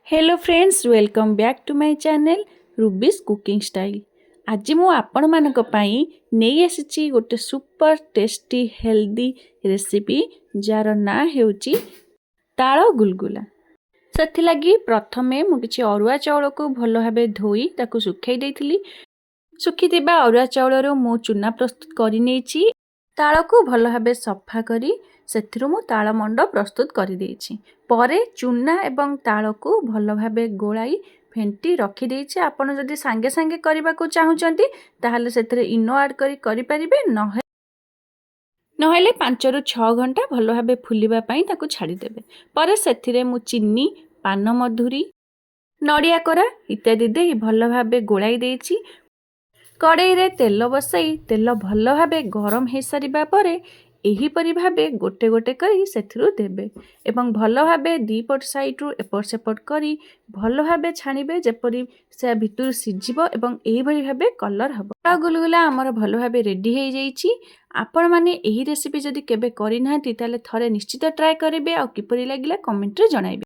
Hello friends welcome back to my channel Ruby's cooking style. आज मु आपण मानक पई नहीं आसी गोटे सुपर टेस्टी हेल्दी रेसिपी जार ना हेउची ताଳ गुलगुला। ସେଥିଲାଗି ପ୍ରଥମେ ମୁଁ କିଛି ଅରୁଆ ଚାଉଳକୁ ଭଲ ଭାବେ ଧୋଇ ତାକୁ ଶୁଖାଇ ଦେଇଥିଲି। ଶୁଖିଥିବା ଅରୁଆ ଚାଉଳରୁ ମୁଁ ଚୁନା ପ୍ରସ୍ତୁତ କରି ନେଇଛି। ତାଳକୁ ଭଲ ଭାବେ ସଫା କରି ସେଥିରୁ ମୁଁ ତାଳ ମଣ୍ଡ ପ୍ରସ୍ତୁତ କରି ଦେଇଛି। ପରେ ଚୁନା ଏବଂ ତାଳକୁ ଭଲ ଭାବେ ଗୋଳାଇ ଫେଣ୍ଟି ରଖି ଦେଇଛି। ଆପଣ ଯଦି ସାଙ୍ଗେ ସାଙ୍ଗେ କରିବାକୁ ଚାହୁଁଛନ୍ତି ତାହେଲେ ସେଥିରେ ଇନୋ ଆଡ୍ କରି ପାରିବେ, ନହେଲେ 5 ରୁ 6 ଘଣ୍ଟା ଭଲ ଭାବେ ଫୁଲିବା ପାଇଁ ତାକୁ ଛାଡ଼ିଦେବେ। ପରେ ସେଥିରେ ମୁଁ ଚିନି, ପାନ ମଧୁରୀ, ନଡ଼ିଆ କୋରା ଇତ୍ୟାଦି ଦେଇ ଭଲ ଭାବେ ଗୋଳାଇ ଦେଇଛି। କଡ଼େଇରେ ତେଲ ବସାଇ ତେଲ ଭଲ ଭାବେ ଗରମ ହେଇସାରିବା ପରେ ଏହିପରି ଭାବେ ଗୋଟେ ଗୋଟେ କରି ସେଥିରୁ ଦେବେ ଏବଂ ଭଲ ଭାବେ ଦୁଇପଟ ସାଇଡ୍ରୁ ଏପଟ ସେପଟ କରି ଭଲ ଭାବେ ଛାଣିବେ, ଯେପରି ସେ ଭିତରୁ ସିଝିବ ଏବଂ ଏହିଭଳି ଭାବେ କଲର୍ ହେବ। ତାଳ ଗୁଲଗୁଲା ଆମର ଭଲ ଭାବେ ରେଡ଼ି ହେଇଯାଇଛି। ଆପଣମାନେ ଏହି ରେସିପି ଯଦି କେବେ କରିନାହାନ୍ତି ତାହେଲେ ଥରେ ନିଶ୍ଚିତ ଟ୍ରାଏ କରିବେ ଆଉ କିପରି ଲାଗିଲା କମେଣ୍ଟରେ ଜଣାଇବେ।